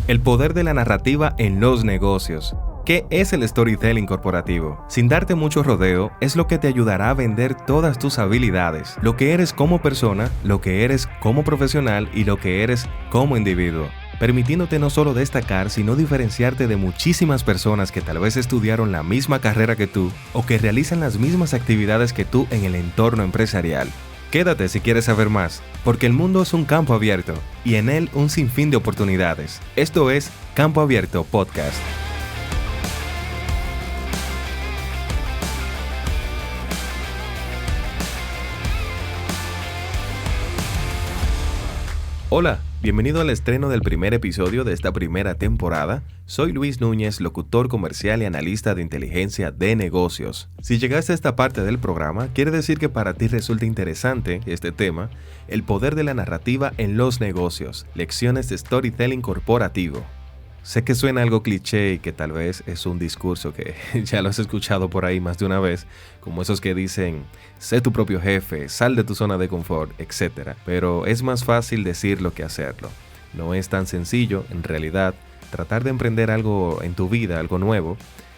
El poder de la narrativa en los negocios. ¿Qué es el storytelling corporativo? Sin darte mucho rodeo, es lo que te ayudará a vender todas tus habilidades, lo que eres como persona, lo que eres como profesional y lo que eres como individuo, permitiéndote no solo destacar, sino diferenciarte de muchísimas personas que tal vez estudiaron la misma carrera que tú o que realizan las mismas actividades que tú en el entorno empresarial. Quédate si quieres saber más, porque el mundo es un campo abierto y en él un sinfín de oportunidades. Esto es Campo Abierto Podcast. Hola, bienvenido al estreno del primer episodio de esta primera temporada. Soy Luis Núñez, locutor comercial y analista de inteligencia de negocios. Si llegaste a esta parte del programa, quiere decir que para ti resulta interesante este tema, el poder de la narrativa en los negocios, lecciones de storytelling corporativo. Sé que suena algo cliché y que tal vez es un discurso que ya lo has escuchado por ahí más de una vez, como esos que dicen, sé tu propio jefe, sal de tu zona de confort, etc. Pero es más fácil decirlo que hacerlo. No es tan sencillo, en realidad, tratar de emprender algo en tu vida, algo nuevo.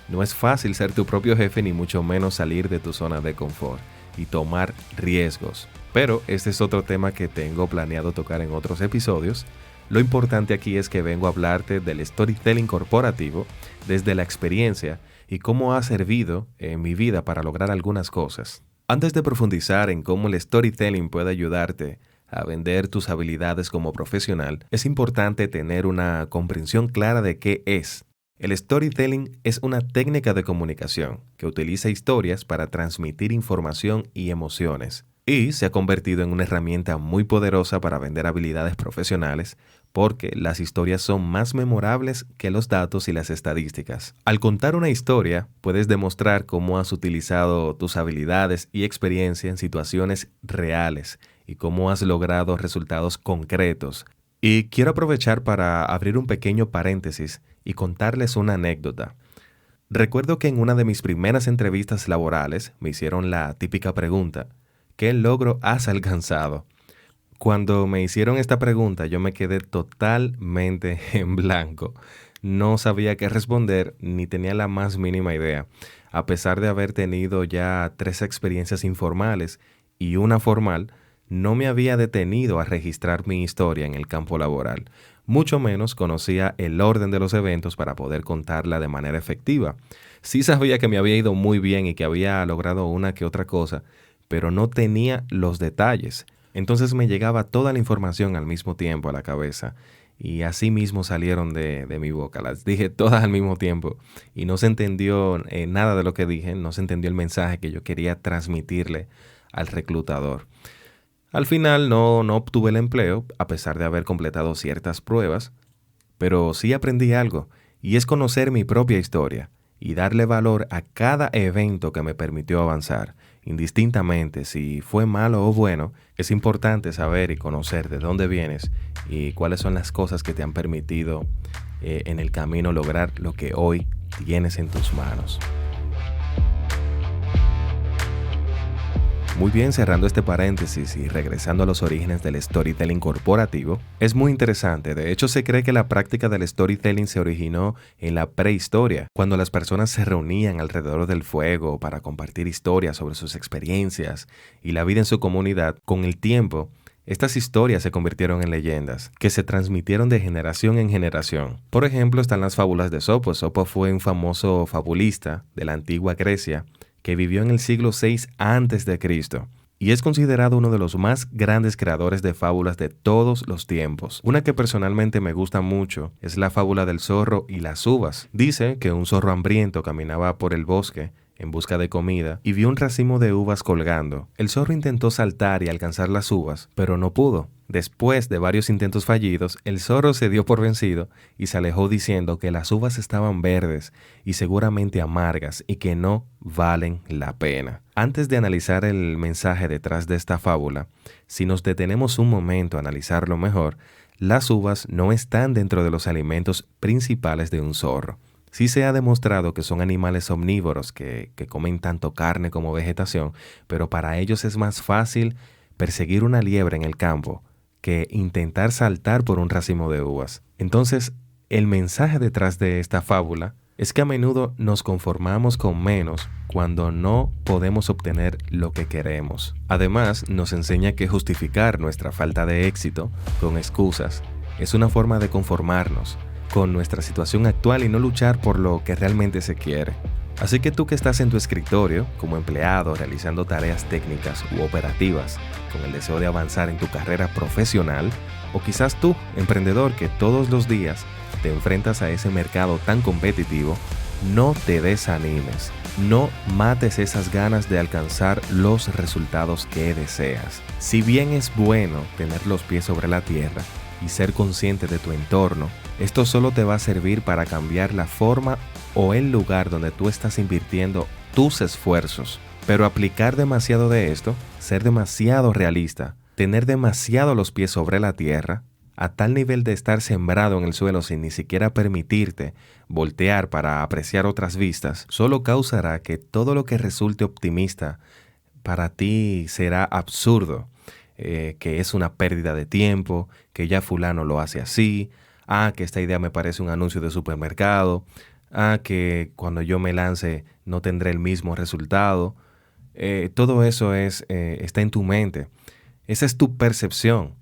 No es fácil ser tu propio jefe ni mucho menos salir de tu zona de confort y tomar riesgos. Pero este es otro tema que tengo planeado tocar en otros episodios. Lo importante aquí es que vengo a hablarte del storytelling corporativo desde la experiencia y cómo ha servido en mi vida para lograr algunas cosas. Antes de profundizar en cómo el storytelling puede ayudarte a vender tus habilidades como profesional, es importante tener una comprensión clara de qué es. El storytelling es una técnica de comunicación que utiliza historias para transmitir información y emociones. Y se ha convertido en una herramienta muy poderosa para vender habilidades profesionales porque las historias son más memorables que los datos y las estadísticas. Al contar una historia, puedes demostrar cómo has utilizado tus habilidades y experiencia en situaciones reales y cómo has logrado resultados concretos. Y quiero aprovechar para abrir un pequeño paréntesis y contarles una anécdota. Recuerdo que en una de mis primeras entrevistas laborales me hicieron la típica pregunta: ¿qué logro has alcanzado? Cuando me hicieron esta pregunta, yo me quedé totalmente en blanco. No sabía qué responder ni tenía la más mínima idea. A pesar de haber tenido ya 3 experiencias informales y una formal, no me había detenido a registrar mi historia en el campo laboral. Mucho menos conocía el orden de los eventos para poder contarla de manera efectiva. Sí sabía que me había ido muy bien y que había logrado una que otra cosa, pero no tenía los detalles. Entonces me llegaba toda la información al mismo tiempo a la cabeza y así mismo salieron de mi boca. Las dije todas al mismo tiempo y no se entendió nada de lo que dije, no se entendió el mensaje que yo quería transmitirle al reclutador. Al final no obtuve el empleo a pesar de haber completado ciertas pruebas, pero sí aprendí algo y es conocer mi propia historia y darle valor a cada evento que me permitió avanzar. Indistintamente si fue malo o bueno, es importante saber y conocer de dónde vienes y cuáles son las cosas que te han permitido en el camino lograr lo que hoy tienes en tus manos. Muy bien, cerrando este paréntesis y regresando a los orígenes del storytelling corporativo, es muy interesante. De hecho, se cree que la práctica del storytelling se originó en la prehistoria, cuando las personas se reunían alrededor del fuego para compartir historias sobre sus experiencias y la vida en su comunidad. Con el tiempo, estas historias se convirtieron en leyendas, que se transmitieron de generación en generación. Por ejemplo, están las fábulas de Esopo. Esopo fue un famoso fabulista de la antigua Grecia, que vivió en el siglo VI a.C. y es considerado uno de los más grandes creadores de fábulas de todos los tiempos. Una que personalmente me gusta mucho es la fábula del zorro y las uvas. Dice que un zorro hambriento caminaba por el bosque en busca de comida y vio un racimo de uvas colgando. El zorro intentó saltar y alcanzar las uvas, pero no pudo. Después de varios intentos fallidos, el zorro se dio por vencido y se alejó diciendo que las uvas estaban verdes y seguramente amargas y que no valen la pena. Antes de analizar el mensaje detrás de esta fábula, si nos detenemos un momento a analizarlo mejor, las uvas no están dentro de los alimentos principales de un zorro. Sí se ha demostrado que son animales omnívoros que comen tanto carne como vegetación, pero para ellos es más fácil perseguir una liebre en el campo que intentar saltar por un racimo de uvas. Entonces, el mensaje detrás de esta fábula es que a menudo nos conformamos con menos cuando no podemos obtener lo que queremos. Además, nos enseña que justificar nuestra falta de éxito con excusas es una forma de conformarnos con nuestra situación actual y no luchar por lo que realmente se quiere. Así que tú que estás en tu escritorio como empleado realizando tareas técnicas u operativas con el deseo de avanzar en tu carrera profesional, o quizás tú, emprendedor, que todos los días te enfrentas a ese mercado tan competitivo, no te desanimes, no mates esas ganas de alcanzar los resultados que deseas. Si bien es bueno tener los pies sobre la tierra y ser consciente de tu entorno, esto solo te va a servir para cambiar la forma o el lugar donde tú estás invirtiendo tus esfuerzos. Pero aplicar demasiado de esto, ser demasiado realista, tener demasiado los pies sobre la tierra, a tal nivel de estar sembrado en el suelo sin ni siquiera permitirte voltear para apreciar otras vistas, solo causará que todo lo que resulte optimista para ti será absurdo, que es una pérdida de tiempo, que ya fulano lo hace así, que esta idea me parece un anuncio de supermercado, que cuando yo me lance no tendré el mismo resultado. Todo eso está en tu mente. Esa es tu percepción.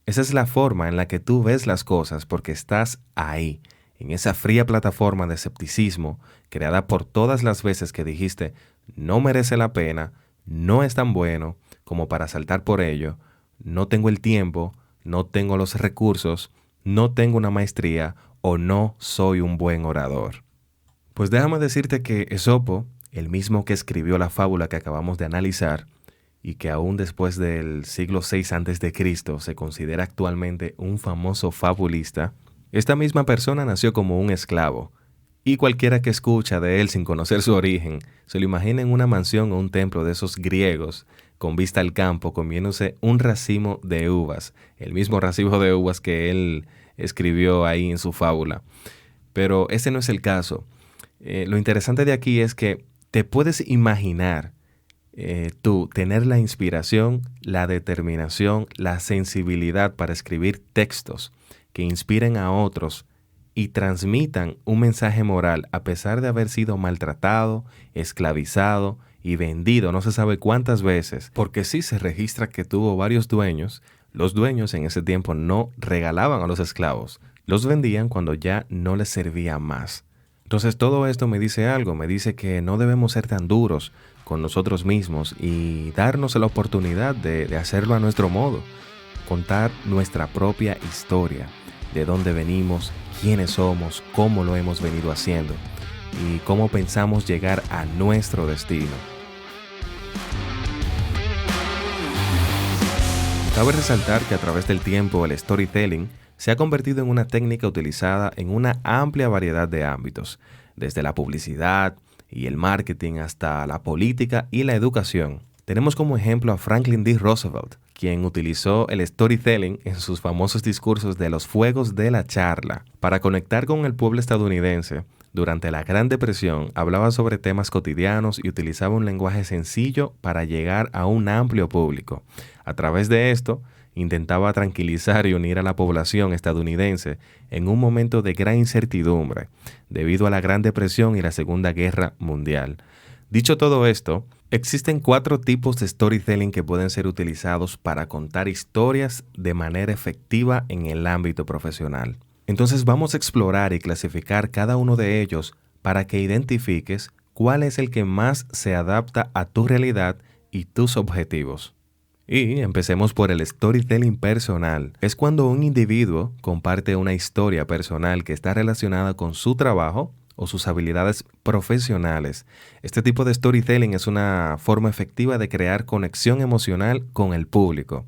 Esa es la forma en la que tú ves las cosas porque estás ahí, en esa fría plataforma de escepticismo creada por todas las veces que dijiste no merece la pena, no es tan bueno como para saltar por ello, no tengo el tiempo, no tengo los recursos, no tengo una maestría o no soy un buen orador. Pues déjame decirte que Esopo, el mismo que escribió la fábula que acabamos de analizar, y que aún después del siglo VI a.C. se considera actualmente un famoso fabulista, esta misma persona nació como un esclavo, y cualquiera que escucha de él sin conocer su origen, se lo imagina en una mansión o un templo de esos griegos, con vista al campo, comiéndose un racimo de uvas, el mismo racimo de uvas que él escribió ahí en su fábula. Pero ese no es el caso. Lo interesante de aquí es que te puedes imaginar tú tener la inspiración, la determinación, la sensibilidad para escribir textos que inspiren a otros y transmitan un mensaje moral a pesar de haber sido maltratado, esclavizado y vendido no se sabe cuántas veces, porque sí se registra que tuvo varios dueños. Los dueños en ese tiempo no regalaban a los esclavos, los vendían cuando ya no les servía más. Entonces todo esto me dice algo, me dice que no debemos ser tan duros con nosotros mismos y darnos la oportunidad de hacerlo a nuestro modo, contar nuestra propia historia, de dónde venimos, quiénes somos, cómo lo hemos venido haciendo y cómo pensamos llegar a nuestro destino. Cabe resaltar que a través del tiempo el storytelling se ha convertido en una técnica utilizada en una amplia variedad de ámbitos, desde la publicidad y el marketing hasta la política y la educación. Tenemos como ejemplo a Franklin D. Roosevelt, quien utilizó el storytelling en sus famosos discursos de los fuegos de la charla. Para conectar con el pueblo estadounidense, durante la Gran Depresión hablaba sobre temas cotidianos y utilizaba un lenguaje sencillo para llegar a un amplio público. A través de esto, intentaba tranquilizar y unir a la población estadounidense en un momento de gran incertidumbre, debido a la Gran Depresión y la Segunda Guerra Mundial. Dicho todo esto, existen 4 tipos de storytelling que pueden ser utilizados para contar historias de manera efectiva en el ámbito profesional. Entonces vamos a explorar y clasificar cada uno de ellos para que identifiques cuál es el que más se adapta a tu realidad y tus objetivos. Y empecemos por el storytelling personal. Es cuando un individuo comparte una historia personal que está relacionada con su trabajo o sus habilidades profesionales. Este tipo de storytelling es una forma efectiva de crear conexión emocional con el público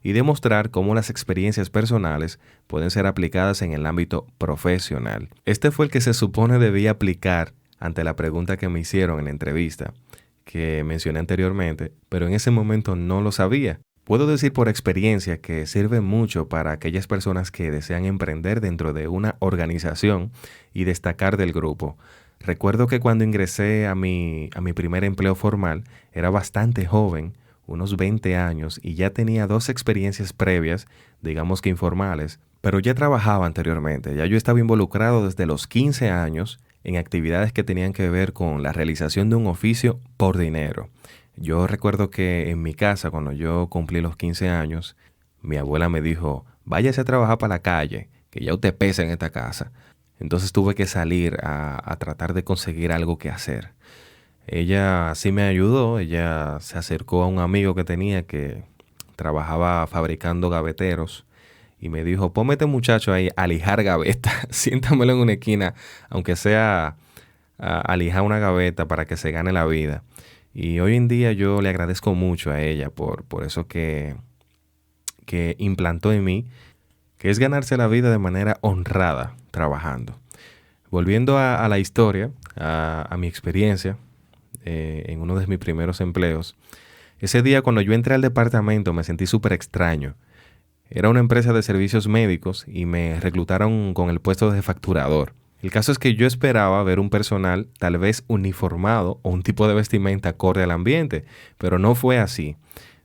y demostrar cómo las experiencias personales pueden ser aplicadas en el ámbito profesional. Este fue el que se supone debía aplicar ante la pregunta que me hicieron en la entrevista, que mencioné anteriormente, pero en ese momento no lo sabía. Puedo decir por experiencia que sirve mucho para aquellas personas que desean emprender dentro de una organización y destacar del grupo. Recuerdo que cuando ingresé a mi primer empleo formal, era bastante joven, unos 20 años, y ya tenía 2 experiencias previas, digamos que informales, pero ya trabajaba anteriormente. Ya yo estaba involucrado desde los 15 años en actividades que tenían que ver con la realización de un oficio por dinero. Yo recuerdo que en mi casa, cuando yo cumplí los 15 años, mi abuela me dijo, váyase a trabajar para la calle, que ya usted pesa en esta casa. Entonces tuve que salir a tratar de conseguir algo que hacer. Ella sí me ayudó, ella se acercó a un amigo que tenía que trabajaba fabricando gaveteros y me dijo, ponme este muchacho ahí a lijar gavetas, siéntamelo en una esquina, aunque sea a lijar una gaveta para que se gane la vida. Y hoy en día yo le agradezco mucho a ella por eso que implantó en mí, que es ganarse la vida de manera honrada trabajando. Volviendo a la historia, a mi experiencia en uno de mis primeros empleos, ese día cuando yo entré al departamento me sentí súper extraño. Era una empresa de servicios médicos y me reclutaron con el puesto de facturador. El caso es que yo esperaba ver un personal tal vez uniformado o un tipo de vestimenta acorde al ambiente, pero no fue así.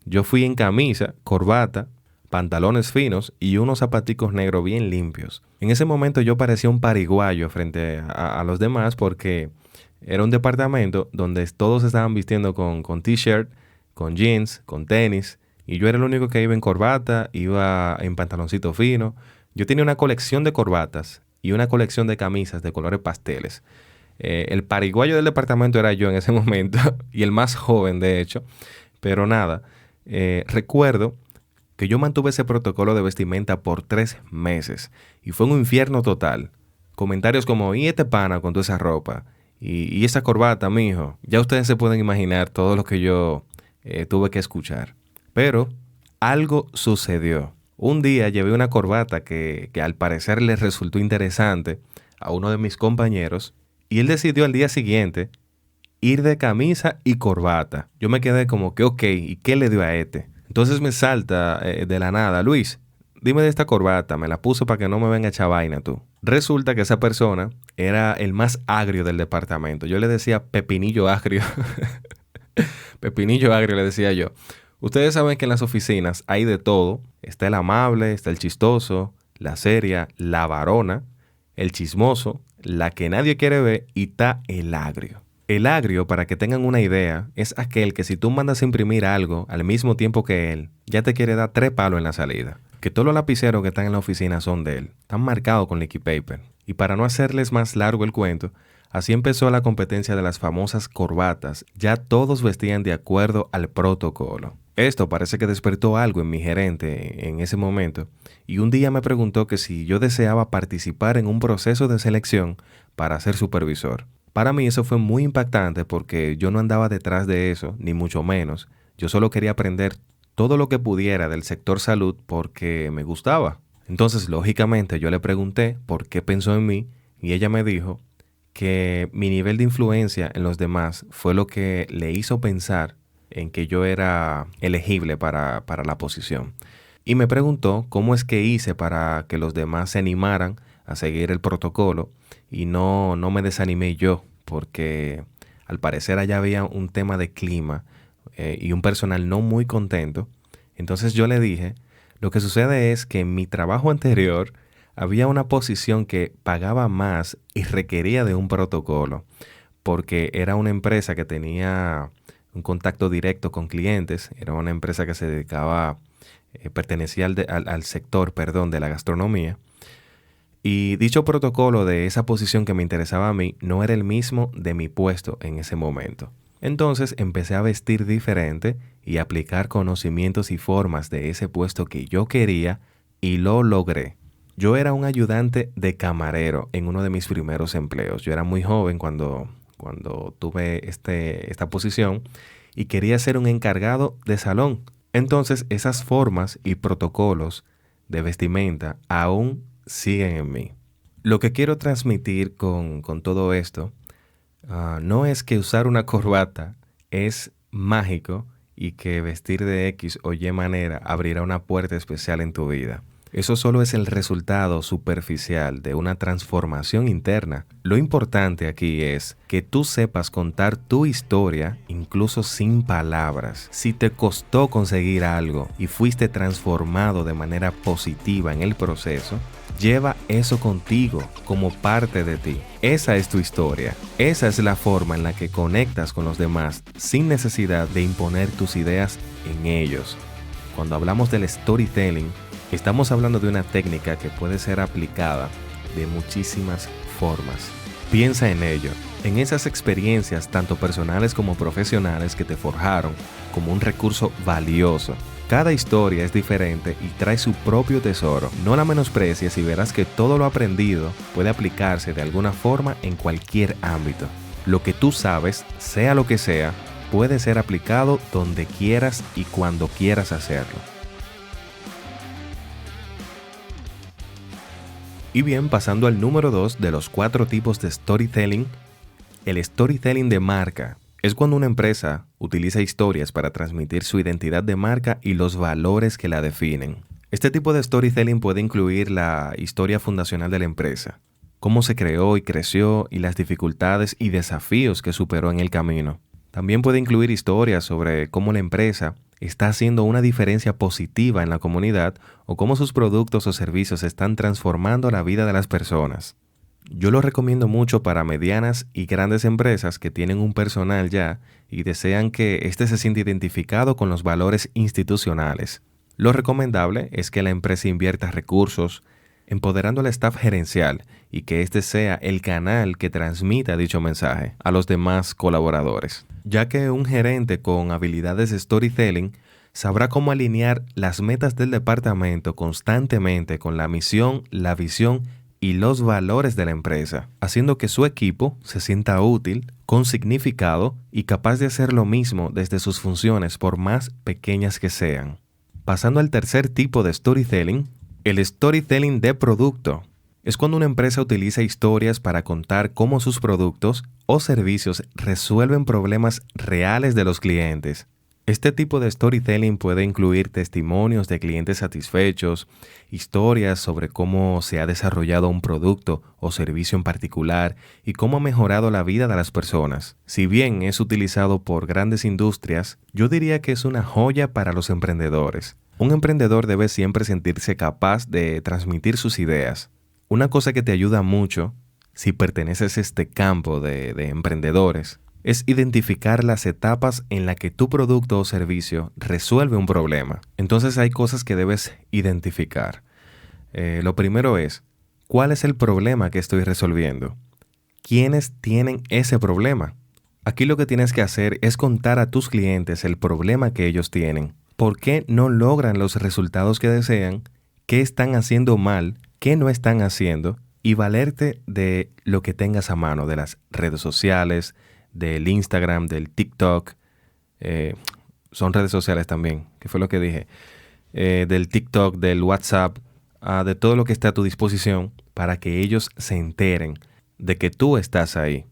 Yo fui en camisa, corbata, pantalones finos y unos zapaticos negros bien limpios. En ese momento yo parecía un pariguayo frente a los demás porque era un departamento donde todos estaban vistiendo con t-shirt, con jeans, con tenis, y yo era el único que iba en corbata, iba en pantaloncito fino. Yo tenía una colección de corbatas y una colección de camisas de colores pasteles. El pariguayo del departamento era yo en ese momento y el más joven de hecho, pero nada, recuerdo que yo mantuve ese protocolo de vestimenta por 3 meses y fue un infierno total. Comentarios como, ¿y este pana con toda esa ropa? Y esa corbata, mijo. Ya ustedes se pueden imaginar todo lo que yo tuve que escuchar. Pero algo sucedió. Un día llevé una corbata que al parecer le resultó interesante a uno de mis compañeros y él decidió al día siguiente ir de camisa y corbata. Yo me quedé como que, ok, ¿y qué le dio a este? Entonces me salta de la nada, Luis, dime de esta corbata, me la puso para que no me venga a echar vaina tú. Resulta que esa persona era el más agrio del departamento. Yo le decía pepinillo agrio. Pepinillo agrio le decía yo. Ustedes saben que en las oficinas hay de todo. Está el amable, está el chistoso, la seria, la varona, el chismoso, la que nadie quiere ver y está el agrio. El agrio, para que tengan una idea, es aquel que si tú mandas a imprimir algo al mismo tiempo que él, ya te quiere dar 3 palos en la salida. Que todos los lapiceros que están en la oficina son de él. Están marcados con liquid paper. Y para no hacerles más largo el cuento, así empezó la competencia de las famosas corbatas. Ya todos vestían de acuerdo al protocolo. Esto parece que despertó algo en mi gerente en ese momento y un día me preguntó que si yo deseaba participar en un proceso de selección para ser supervisor. Para mí eso fue muy impactante porque yo no andaba detrás de eso, ni mucho menos. Yo solo quería aprender todo lo que pudiera del sector salud porque me gustaba. Entonces, lógicamente, yo le pregunté por qué pensó en mí y ella me dijo que mi nivel de influencia en los demás fue lo que le hizo pensar en que yo era elegible para la posición. Y me preguntó cómo es que hice para que los demás se animaran a seguir el protocolo y no me desanimé yo, porque al parecer allá había un tema de clima y un personal no muy contento. Entonces yo le dije, lo que sucede es que en mi trabajo anterior había una posición que pagaba más y requería de un protocolo, porque era una empresa que tenía un contacto directo con clientes, era una empresa que se dedicaba, pertenecía al sector, de la gastronomía. Y dicho protocolo de esa posición que me interesaba a mí no era el mismo de mi puesto en ese momento. Entonces empecé a vestir diferente y aplicar conocimientos y formas de ese puesto que yo quería y lo logré. Yo era un ayudante de camarero en uno de mis primeros empleos. Yo era muy joven cuando tuve esta posición y quería ser un encargado de salón. Entonces esas formas y protocolos de vestimenta aún siguen en mí. Lo que quiero transmitir con todo esto no es que usar una corbata es mágico y que vestir de X o Y manera abrirá una puerta especial en tu vida. Eso solo es el resultado superficial de una transformación interna. Lo importante aquí es que tú sepas contar tu historia incluso sin palabras. Si te costó conseguir algo y fuiste transformado de manera positiva en el proceso, lleva eso contigo como parte de ti. Esa es tu historia. Esa es la forma en la que conectas con los demás sin necesidad de imponer tus ideas en ellos. Cuando hablamos del storytelling, estamos hablando de una técnica que puede ser aplicada de muchísimas formas. Piensa en ello, en esas experiencias tanto personales como profesionales que te forjaron como un recurso valioso. Cada historia es diferente y trae su propio tesoro. No la menosprecies y verás que todo lo aprendido puede aplicarse de alguna forma en cualquier ámbito. Lo que tú sabes, sea lo que sea, puede ser aplicado donde quieras y cuando quieras hacerlo. Y bien, pasando al número 2 de los 4 tipos de storytelling, el storytelling de marca. Es cuando una empresa utiliza historias para transmitir su identidad de marca y los valores que la definen. Este tipo de storytelling puede incluir la historia fundacional de la empresa, cómo se creó y creció y las dificultades y desafíos que superó en el camino. También puede incluir historias sobre cómo la empresa está haciendo una diferencia positiva en la comunidad o cómo sus productos o servicios están transformando la vida de las personas. Yo lo recomiendo mucho para medianas y grandes empresas que tienen un personal ya y desean que éste se sienta identificado con los valores institucionales. Lo recomendable es que la empresa invierta recursos empoderando al staff gerencial y que éste sea el canal que transmita dicho mensaje a los demás colaboradores, ya que un gerente con habilidades de storytelling sabrá cómo alinear las metas del departamento constantemente con la misión, la visión y los valores de la empresa, haciendo que su equipo se sienta útil, con significado y capaz de hacer lo mismo desde sus funciones por más pequeñas que sean. Pasando al tercer tipo de storytelling, el storytelling de producto. Es cuando una empresa utiliza historias para contar cómo sus productos o servicios resuelven problemas reales de los clientes. Este tipo de storytelling puede incluir testimonios de clientes satisfechos, historias sobre cómo se ha desarrollado un producto o servicio en particular y cómo ha mejorado la vida de las personas. Si bien es utilizado por grandes industrias, yo diría que es una joya para los emprendedores. Un emprendedor debe siempre sentirse capaz de transmitir sus ideas. Una cosa que te ayuda mucho, si perteneces a este campo de emprendedores, es identificar las etapas en las que tu producto o servicio resuelve un problema. Entonces hay cosas que debes identificar. Lo primero es, ¿cuál es el problema que estoy resolviendo? ¿Quiénes tienen ese problema? Aquí lo que tienes que hacer es contar a tus clientes el problema que ellos tienen. ¿Por qué no logran los resultados que desean? ¿Qué están haciendo mal? ¿Qué no están haciendo? Y valerte de lo que tengas a mano, de las redes sociales, del Instagram, del TikTok, son redes sociales también, que fue lo que dije, del TikTok, del WhatsApp, de todo lo que está a tu disposición para que ellos se enteren de que tú estás ahí.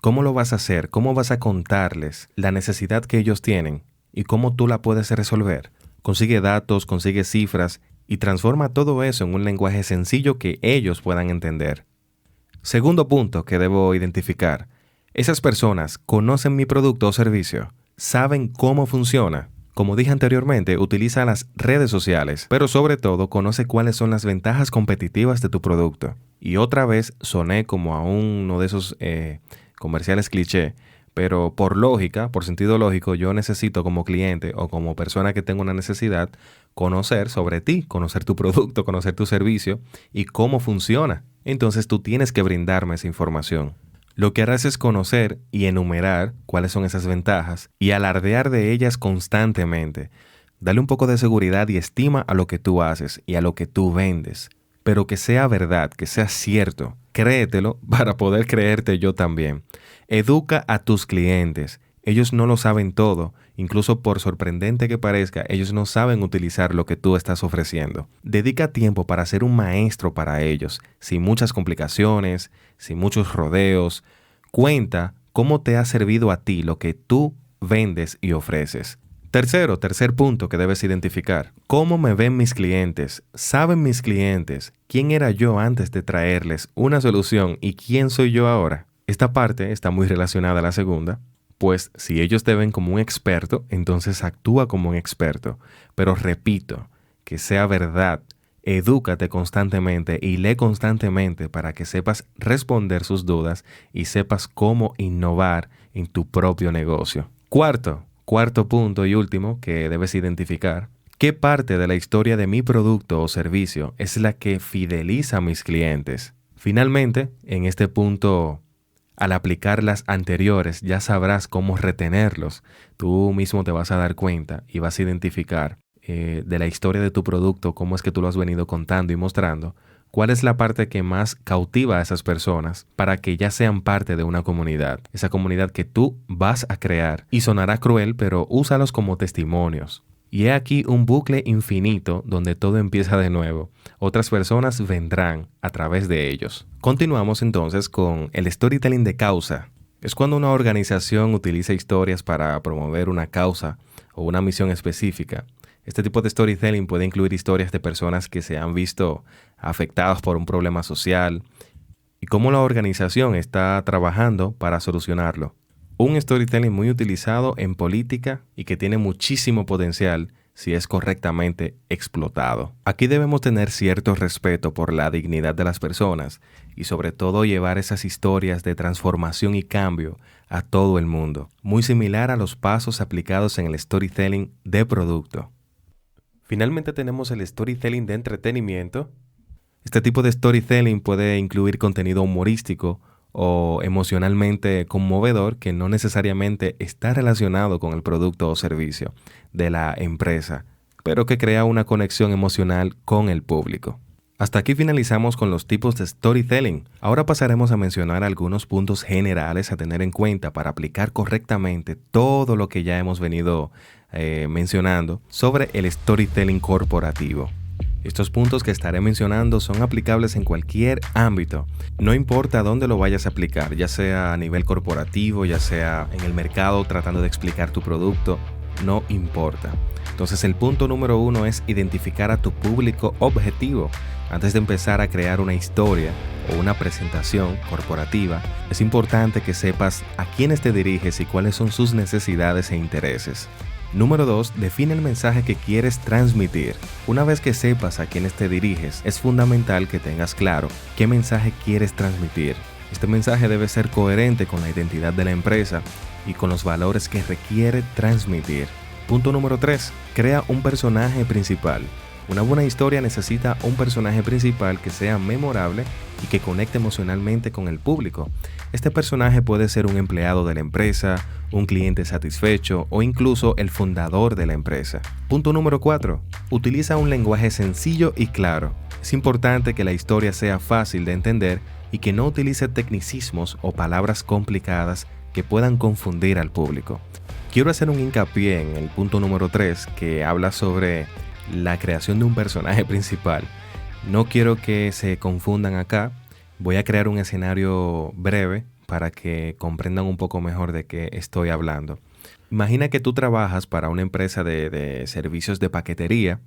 ¿Cómo lo vas a hacer? ¿Cómo vas a contarles la necesidad que ellos tienen y cómo tú la puedes resolver? Consigue datos, consigue cifras y transforma todo eso en un lenguaje sencillo que ellos puedan entender. Segundo punto que debo identificar. Esas personas conocen mi producto o servicio, saben cómo funciona. Como dije anteriormente, utiliza las redes sociales, pero sobre todo conoce cuáles son las ventajas competitivas de tu producto. Y otra vez soné como a uno de esos comerciales cliché, pero por lógica, por sentido lógico, yo necesito como cliente o como persona que tenga una necesidad conocer sobre ti, conocer tu producto, conocer tu servicio y cómo funciona. Entonces tú tienes que brindarme esa información. Lo que harás es conocer y enumerar cuáles son esas ventajas y alardear de ellas constantemente. Dale un poco de seguridad y estima a lo que tú haces y a lo que tú vendes. Pero que sea verdad, que sea cierto. Créetelo para poder creerte yo también. Educa a tus clientes. Ellos no lo saben todo. Incluso por sorprendente que parezca, ellos no saben utilizar lo que tú estás ofreciendo. Dedica tiempo para ser un maestro para ellos, sin muchas complicaciones, sin muchos rodeos. Cuenta cómo te ha servido a ti lo que tú vendes y ofreces. Tercer punto que debes identificar. ¿Cómo me ven mis clientes? ¿Saben mis clientes quién era yo antes de traerles una solución y quién soy yo ahora? Esta parte está muy relacionada a la segunda, pues si ellos te ven como un experto, entonces actúa como un experto. Pero repito, que sea verdad, edúcate constantemente y lee constantemente para que sepas responder sus dudas y sepas cómo innovar en tu propio negocio. Cuarto punto y último que debes identificar. ¿Qué parte de la historia de mi producto o servicio es la que fideliza a mis clientes? Finalmente, en este punto, al aplicar las anteriores, ya sabrás cómo retenerlos. Tú mismo te vas a dar cuenta y vas a identificar de la historia de tu producto, cómo es que tú lo has venido contando y mostrando, cuál es la parte que más cautiva a esas personas para que ya sean parte de una comunidad. Esa comunidad que tú vas a crear. Y sonará cruel, pero úsalos como testimonios. Y he aquí un bucle infinito donde todo empieza de nuevo. Otras personas vendrán a través de ellos. Continuamos entonces con el storytelling de causa. Es cuando una organización utiliza historias para promover una causa o una misión específica. Este tipo de storytelling puede incluir historias de personas que se han visto afectadas por un problema social y cómo la organización está trabajando para solucionarlo. Un storytelling muy utilizado en política y que tiene muchísimo potencial si es correctamente explotado. Aquí debemos tener cierto respeto por la dignidad de las personas y sobre todo llevar esas historias de transformación y cambio a todo el mundo, muy similar a los pasos aplicados en el storytelling de producto. Finalmente tenemos el storytelling de entretenimiento. Este tipo de storytelling puede incluir contenido humorístico o emocionalmente conmovedor que no necesariamente está relacionado con el producto o servicio de la empresa, pero que crea una conexión emocional con el público. Hasta aquí finalizamos con los tipos de storytelling. Ahora pasaremos a mencionar algunos puntos generales a tener en cuenta para aplicar correctamente todo lo que ya hemos venido mencionando sobre el storytelling corporativo. Estos puntos que estaré mencionando son aplicables en cualquier ámbito, no importa dónde lo vayas a aplicar, ya sea a nivel corporativo, ya sea en el mercado tratando de explicar tu producto, no importa. Entonces el punto número 1 es identificar a tu público objetivo. Antes de empezar a crear una historia o una presentación corporativa, es importante que sepas a quiénes te diriges y cuáles son sus necesidades e intereses. Número 2, define el mensaje que quieres transmitir. Una vez que sepas a quiénes te diriges, es fundamental que tengas claro qué mensaje quieres transmitir. Este mensaje debe ser coherente con la identidad de la empresa y con los valores que requiere transmitir. Punto número 3, crea un personaje principal. Una buena historia necesita un personaje principal que sea memorable y que conecte emocionalmente con el público. Este personaje puede ser un empleado de la empresa, un cliente satisfecho o incluso el fundador de la empresa. Punto número 4. Utiliza un lenguaje sencillo y claro. Es importante que la historia sea fácil de entender y que no utilice tecnicismos o palabras complicadas que puedan confundir al público. Quiero hacer un hincapié en el punto número 3 que habla sobre la creación de un personaje principal. No quiero que se confundan acá. Voy a crear un escenario breve para que comprendan un poco mejor de qué estoy hablando. Imagina que tú trabajas para una empresa de servicios de paquetería,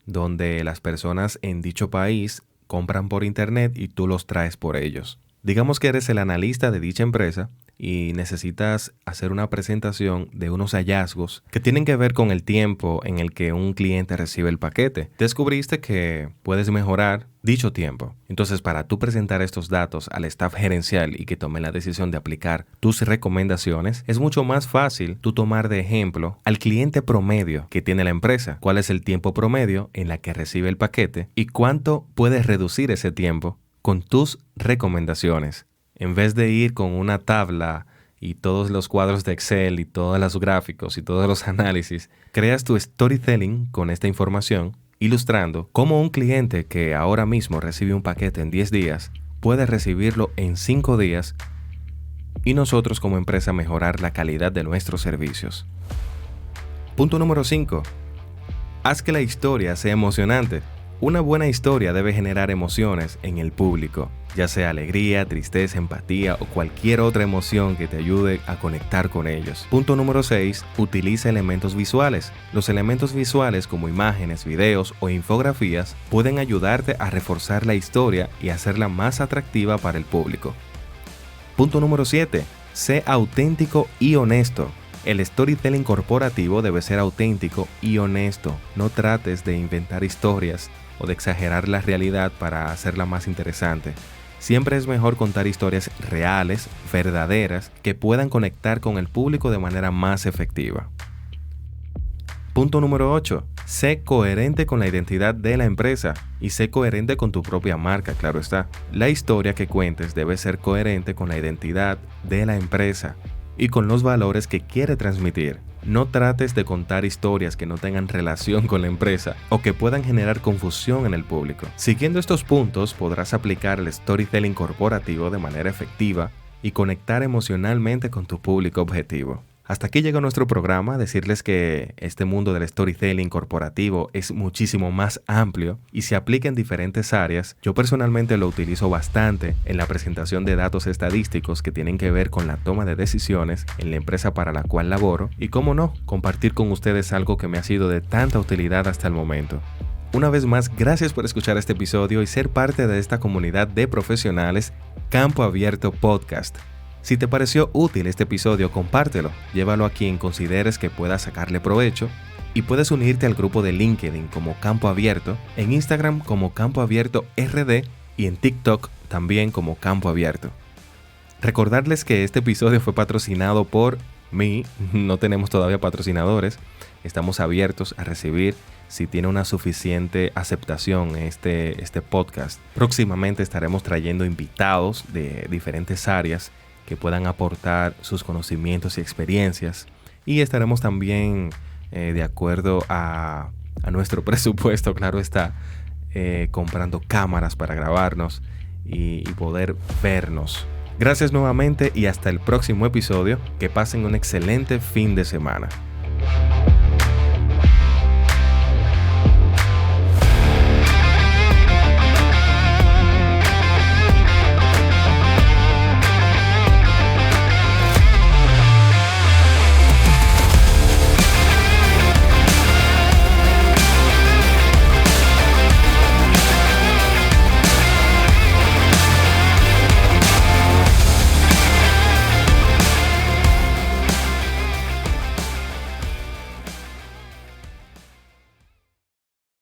donde las personas en dicho país compran por internet y tú los traes por ellos. Digamos que eres el analista de dicha empresa y necesitas hacer una presentación de unos hallazgos que tienen que ver con el tiempo en el que un cliente recibe el paquete. Descubriste que puedes mejorar dicho tiempo. Entonces, para tú presentar estos datos al staff gerencial y que tome la decisión de aplicar tus recomendaciones, es mucho más fácil tú tomar de ejemplo al cliente promedio que tiene la empresa. ¿Cuál es el tiempo promedio en la que recibe el paquete y cuánto puedes reducir ese tiempo con tus recomendaciones? En vez de ir con una tabla y todos los cuadros de Excel y todos los gráficos y todos los análisis, creas tu storytelling con esta información, ilustrando cómo un cliente que ahora mismo recibe un paquete en 10 días puede recibirlo en 5 días y nosotros como empresa mejorar la calidad de nuestros servicios. Punto número 5. Haz que la historia sea emocionante. Una buena historia debe generar emociones en el público, ya sea alegría, tristeza, empatía o cualquier otra emoción que te ayude a conectar con ellos. Punto número 6. Utiliza elementos visuales. Los elementos visuales como imágenes, videos o infografías pueden ayudarte a reforzar la historia y hacerla más atractiva para el público. Punto número 7. Sé auténtico y honesto. El storytelling corporativo debe ser auténtico y honesto. No trates de inventar historias o de exagerar la realidad para hacerla más interesante. Siempre es mejor contar historias reales, verdaderas, que puedan conectar con el público de manera más efectiva. Punto número 8. Sé coherente con la identidad de la empresa y sé coherente con tu propia marca, claro está. La historia que cuentes debe ser coherente con la identidad de la empresa y con los valores que quiere transmitir. No trates de contar historias que no tengan relación con la empresa o que puedan generar confusión en el público. Siguiendo estos puntos, podrás aplicar el storytelling corporativo de manera efectiva y conectar emocionalmente con tu público objetivo. Hasta aquí llega nuestro programa. Decirles que este mundo del storytelling corporativo es muchísimo más amplio y se aplica en diferentes áreas. Yo personalmente lo utilizo bastante en la presentación de datos estadísticos que tienen que ver con la toma de decisiones en la empresa para la cual laboro y, cómo no, compartir con ustedes algo que me ha sido de tanta utilidad hasta el momento. Una vez más, gracias por escuchar este episodio y ser parte de esta comunidad de profesionales Campo Abierto Podcast. Si te pareció útil este episodio, compártelo, llévalo a quien consideres que pueda sacarle provecho y puedes unirte al grupo de LinkedIn como Campo Abierto, en Instagram como Campo Abierto RD y en TikTok también como Campo Abierto. Recordarles que este episodio fue patrocinado por mí, no tenemos todavía patrocinadores, estamos abiertos a recibir si tiene una suficiente aceptación este podcast. Próximamente estaremos trayendo invitados de diferentes áreas que puedan aportar sus conocimientos y experiencias, y estaremos también de acuerdo a nuestro presupuesto, claro está, comprando cámaras para grabarnos y poder vernos. Gracias nuevamente y hasta el próximo episodio. Que pasen un excelente fin de semana.